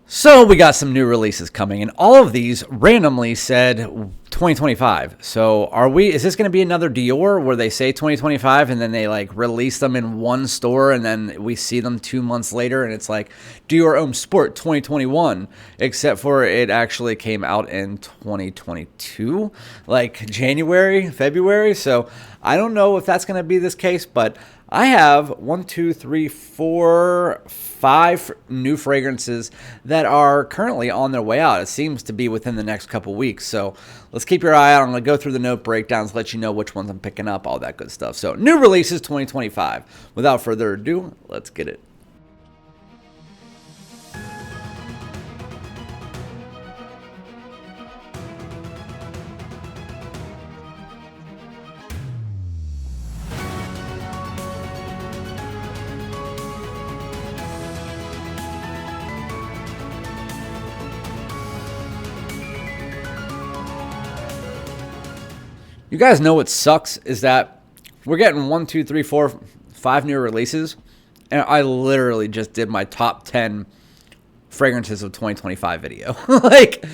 So we got some new releases coming, and all of these randomly said 2025. So is this going to be another Dior where they say 2025 and then they like release them in one store and then we see them 2 months later and it's like Dior Homme Sport 2021, except for it actually came out in 2022, like January, February. So I don't know if that's going to be this case, but I have 5 new fragrances that are currently on their way out. It seems to be within the next couple weeks. So let's keep your eye out. I'm going to go through the note breakdowns, let you know which ones I'm picking up, all that good stuff. So new releases 2025. Without further ado, let's get it. You guys know what sucks is that we're getting 1, 2, 3, 4, 5 new releases, and I literally just did my top 10 fragrances of 2025 video. Like,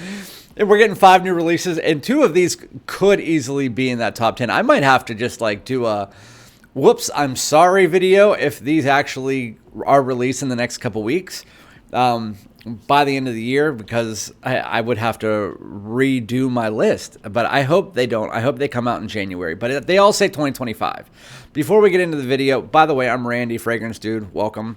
we're getting 5 new releases, and 2 of these could easily be in that top 10. I might have to just like do a whoops, I'm sorry video if these actually are released in the next couple weeks. By the end of the year, because I would have to redo my list. But I hope they don't. I hope they come out in January. But they all say 2025. Before we get into the video, by the way, I'm Randy, Fragrance Dude. Welcome.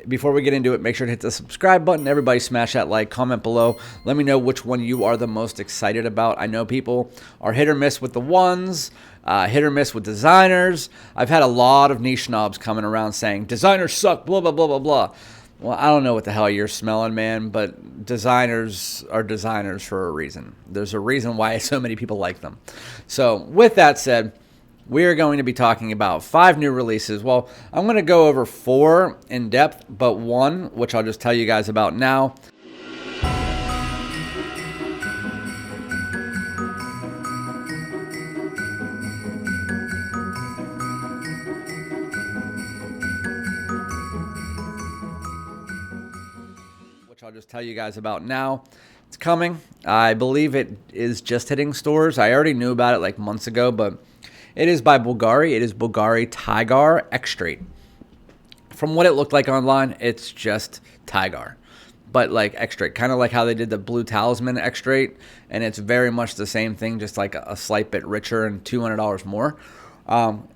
Before we get into it, make sure to hit the subscribe button. Everybody smash that like, comment below. Let me know which one you are the most excited about. I know people are hit or miss with the ones, hit or miss with designers. I've had a lot of niche snobs coming around saying, designers suck, blah, blah, blah, blah, blah. Well, I don't know what the hell you're smelling, man, but designers are designers for a reason. There's a reason why so many people like them. So with that said, we are going to be talking about 5 new releases. Well, I'm going to go over 4 in depth, but 1, which I'll just tell you guys about now. I'll just tell you guys about now. It's coming. I believe it is just hitting stores. I already knew about it like months ago, but it is by Bulgari. It is Bulgari Tygar Extrait. From what it looked like online, it's just Tygar, but like Extrait, kind of like how they did the Blue Talisman Extrait, and it's very much the same thing, just like a slight bit richer and $200 more.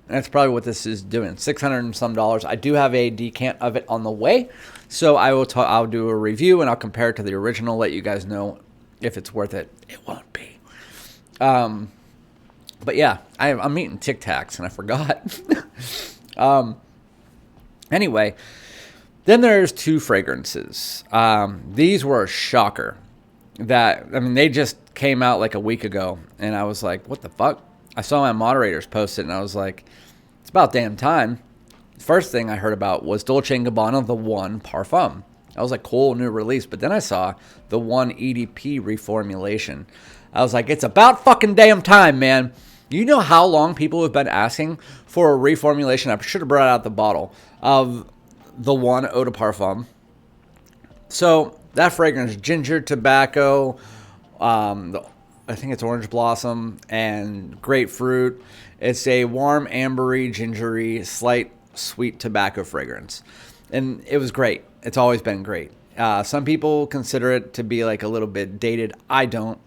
That's probably what this is doing. $600 and some. I do have a decant of it on the way, so I'll do a review and I'll compare it to the original. Let you guys know if it's worth it. It won't be. But yeah, I'm eating Tic Tacs and I forgot. Anyway, then there's 2 fragrances. These were a shocker. They just came out like a week ago, and I was like, what the fuck? I saw my moderators post it, and I was like, it's about damn time. The first thing I heard about was Dolce & Gabbana, the One Parfum. I was like, cool, new release. But then I saw the One EDP reformulation. I was like, it's about fucking damn time, man. You know how long people have been asking for a reformulation? I should have brought out the bottle of the One Eau de Parfum. So that fragrance, ginger, tobacco, I think it's orange blossom and grapefruit. It's a warm, ambery, gingery, slight sweet tobacco fragrance. And it was great. It's always been great. Some people consider it to be like a little bit dated. I don't.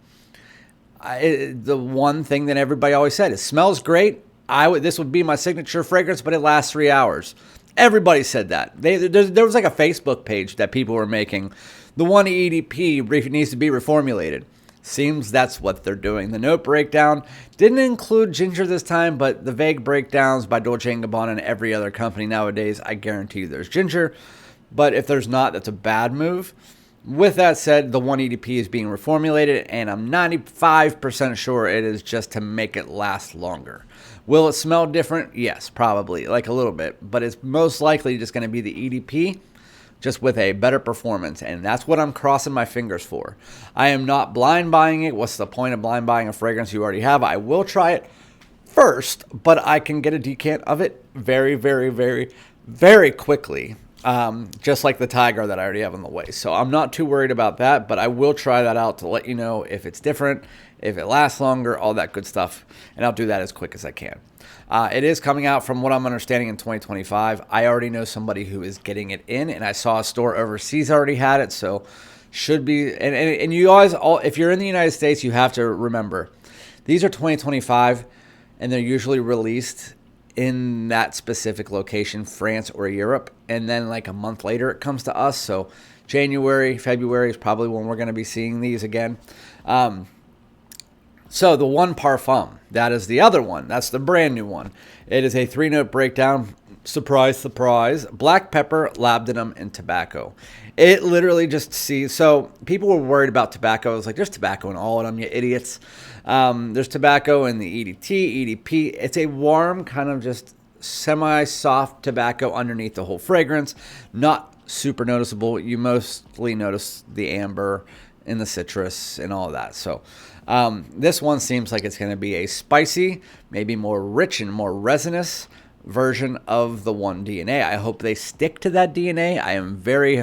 The one thing that everybody always said, it smells great. This would be my signature fragrance, but it lasts 3 hours. Everybody said that. There was like a Facebook page that people were making. The One EDP needs to be reformulated. Seems that's what they're doing. The note breakdown didn't include ginger this time, but the vague breakdowns by Dolce & Gabbana and every other company nowadays, I guarantee you there's ginger. But if there's not, that's a bad move. With that said, the One EDP is being reformulated, and I'm 95% sure it is just to make it last longer. Will it smell different? Yes, probably, like a little bit. But it's most likely just going to be the EDP, just with a better performance, and that's what I'm crossing my fingers for. I am not blind buying it. What's the point of blind buying a fragrance you already have? I will try it first, but I can get a decant of it very, very, very, very quickly just like the Tygar that I already have on the way. So I'm not too worried about that, but I will try that out to let you know if it's different, if it lasts longer, all that good stuff. And I'll do that as quick as I can. It is coming out, from what I'm understanding, in 2025. I already know somebody who is getting it in, and I saw a store overseas already had it, so should be. And you always, if you're in the United States, you have to remember, these are 2025, and they're usually released in that specific location, France or Europe, and then like a month later it comes to us. So January, February is probably when we're going to be seeing these again. So the one Parfum, that is the other one. That's the brand new one. It is a 3-note breakdown. Surprise, surprise. Black pepper, labdanum, and tobacco. It literally just sees. So people were worried about tobacco. I was like, there's tobacco in all of them, you idiots. There's tobacco in the EDT, EDP. It's a warm, kind of just semi-soft tobacco underneath the whole fragrance. Not super noticeable. You mostly notice the amber and the citrus and all of that. So this one seems like it's going to be a spicy, maybe more rich and more resinous version of the one DNA. I hope they stick to that DNA. I am very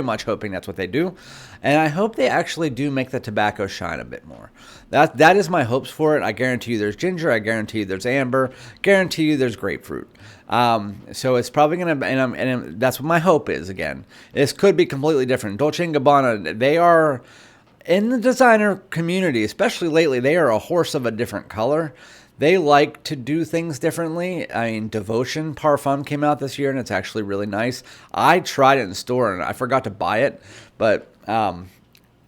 much hoping that's what they do. And I hope they actually do make the tobacco shine a bit more. That is my hopes for it. I guarantee you there's ginger. I guarantee you there's amber. Guarantee you there's grapefruit. So it's probably going to, and that's what my hope is again. This could be completely different. Dolce & Gabbana, they are, in the designer community, especially lately, they are a horse of a different color. They like to do things differently. I mean, Devotion Parfum came out this year, and it's actually really nice. I tried it in store, and I forgot to buy it, but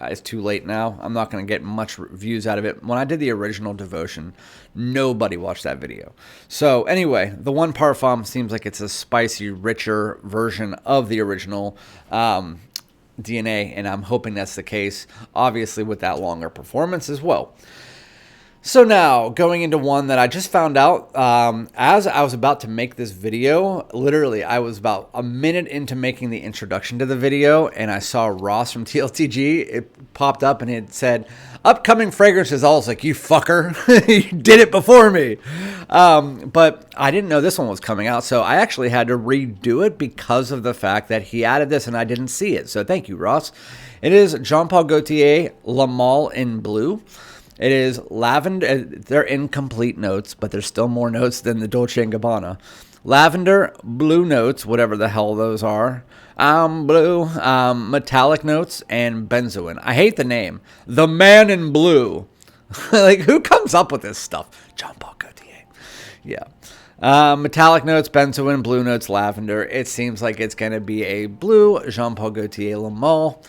it's too late now. I'm not going to get much views out of it. When I did the original Devotion, nobody watched that video. So anyway, the one Parfum seems like it's a spicy, richer version of the original DNA, and I'm hoping that's the case, obviously with that longer performance as well. So now, going into one that I just found out as I was about to make this video. Literally, I was about a minute into making the introduction to the video, and I saw Ross from TLTG. It popped up, and it said, upcoming fragrances. I was like, you fucker. You did it before me. But I didn't know this one was coming out, so I actually had to redo it because of the fact that he added this, and I didn't see it. So thank you, Ross. It is Jean Paul Gaultier La Mole in blue. It is lavender. They're incomplete notes, but there's still more notes than the Dolce & Gabbana. Lavender, blue notes, whatever the hell those are. Blue, metallic notes, and benzoin. I hate the name. The Man in Blue. Like, who comes up with this stuff? Jean Paul Gaultier. Yeah. Metallic notes, benzoin, blue notes, lavender. It seems like it's going to be a blue Jean Paul Gaultier La Mole.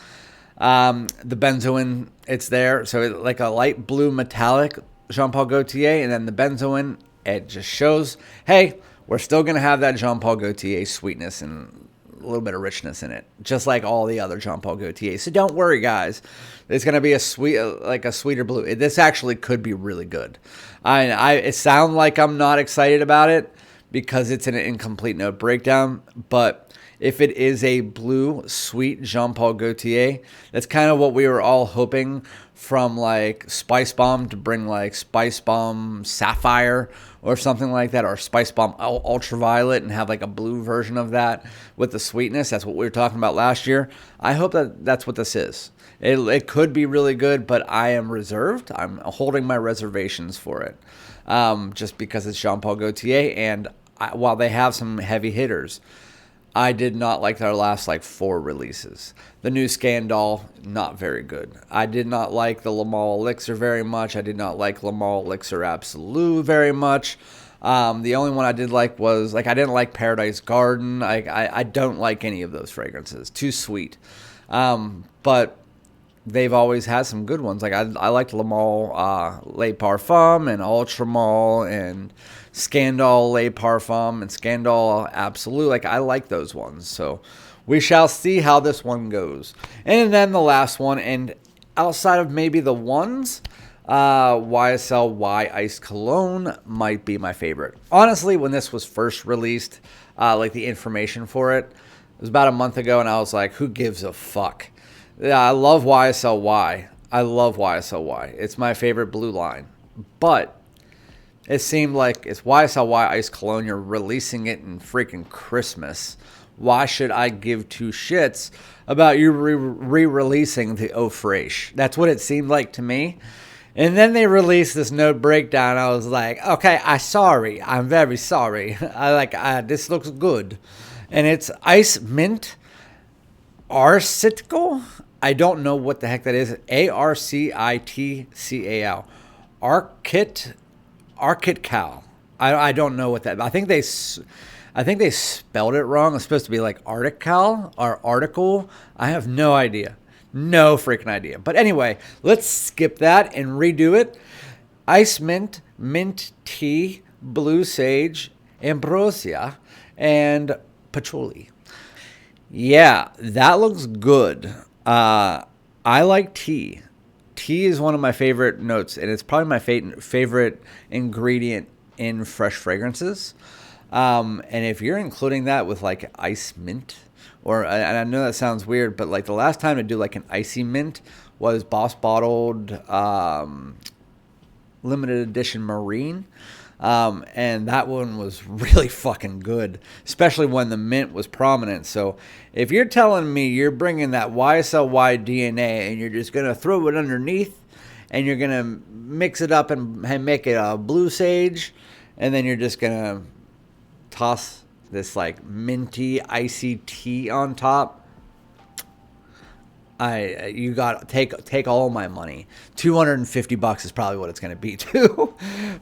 The benzoin, it's there. So it's like a light blue metallic Jean Paul Gaultier. And then the benzoin, it just shows, hey, we're still going to have that Jean Paul Gaultier sweetness and a little bit of richness in it, just like all the other Jean Paul Gaultier. So don't worry, guys. It's going to be a sweeter blue. This actually could be really good. It sounds like I'm not excited about it because it's an incomplete note breakdown, but if it is a blue, sweet Jean Paul Gaultier, that's kind of what we were all hoping from like Spice Bomb to bring like Spice Bomb Sapphire or something like that, or Spice Bomb Ultraviolet and have like a blue version of that with the sweetness. That's what we were talking about last year. I hope that that's what this is. It could be really good, but I am reserved. I'm holding my reservations for it just because it's Jean Paul Gaultier. And while they have some heavy hitters, I did not like their last 4 releases. The new Scandal, not very good. I did not like the La Mole Elixir very much. I did not like La Mole Elixir Absolute very much. The only one I did like was, I didn't like Paradise Garden. I don't like any of those fragrances. Too sweet. But they've always had some good ones. I liked La Mole Les Parfum and Ultra Mole and Scandal Les Parfum and Scandal Absolute. I like those ones. So we shall see how this one goes. And then the last one, and outside of maybe the ones, YSL Y Iced Cologne might be my favorite. Honestly, when this was first released, the information for it was about a month ago, and I was like, who gives a fuck? Yeah, I love YSL Y. I love YSL Y. It's my favorite blue line. But it seemed like it's YSL Y Iced Cologne. You're releasing it in freaking Christmas. why should I give two shits about you re-releasing the Eau Fraiche? That's what it seemed like to me. And then they released this note breakdown. I was like, okay, I'm very sorry. This looks good. And it's Ice Mint Arcitcal. I don't know what the heck that is. Arcitcal. Arcitcal. I don't know what that. I think they spelled it wrong. It's supposed to be like article or article. I have no idea. No freaking idea. But anyway, let's skip that and redo it. Ice mint, mint tea, blue sage, ambrosia, and patchouli. Yeah, that looks good. I like tea. Tea is one of my favorite notes, and it's probably my favorite ingredient in fresh fragrances. And if you're including that with like ice mint, and I know that sounds weird, but like the last time to do like an icy mint was Boss Bottled limited edition Marine. And that one was really fucking good, especially when the mint was prominent. So if you're telling me you're bringing that YSL Y DNA and you're just going to throw it underneath and you're going to mix it up and make it a blue sage, and then you're just going to toss this like minty icy tea on top, you got take all my money. $250 is probably what it's going to be too.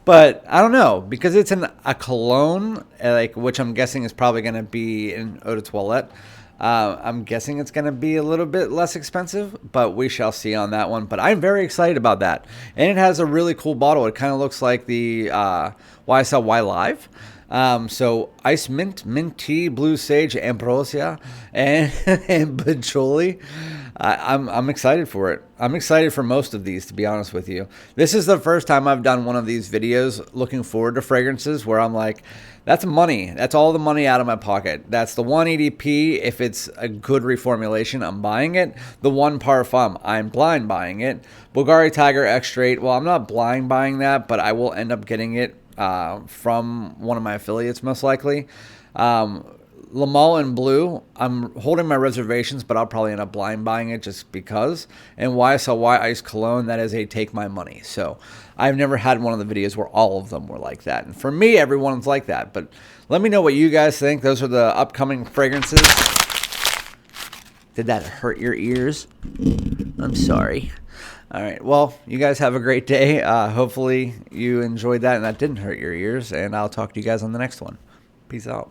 But I don't know, because it's a cologne, like, which I'm guessing is probably going to be an eau de toilette. I'm guessing it's going to be a little bit less expensive, but we shall see on that one. But I'm very excited about that, and it has a really cool bottle. It kind of looks like the YSL Y Live. So ice mint, mint tea, blue sage, ambrosia, and patchouli. I'm excited for it. I'm excited for most of these, to be honest with you. This is the first time I've done one of these videos looking forward to fragrances where I'm like, that's money. That's all the money out of my pocket. That's the one EDP. If it's a good reformulation, I'm buying it. The one Parfum, I'm blind buying it. Bulgari Tygar Extrait, well, I'm not blind buying that, but I will end up getting it from one of my affiliates, most likely. Le Male in Blue, I'm holding my reservations, but I'll probably end up blind buying it just because. And YSL Y Iced Cologne, that is a take my money. So I've never had one of the videos where all of them were like that. And for me, everyone's like that. But let me know what you guys think. Those are the upcoming fragrances. Did that hurt your ears? I'm sorry. All right. Well, you guys have a great day. Hopefully you enjoyed that and that didn't hurt your ears. And I'll talk to you guys on the next one. Peace out.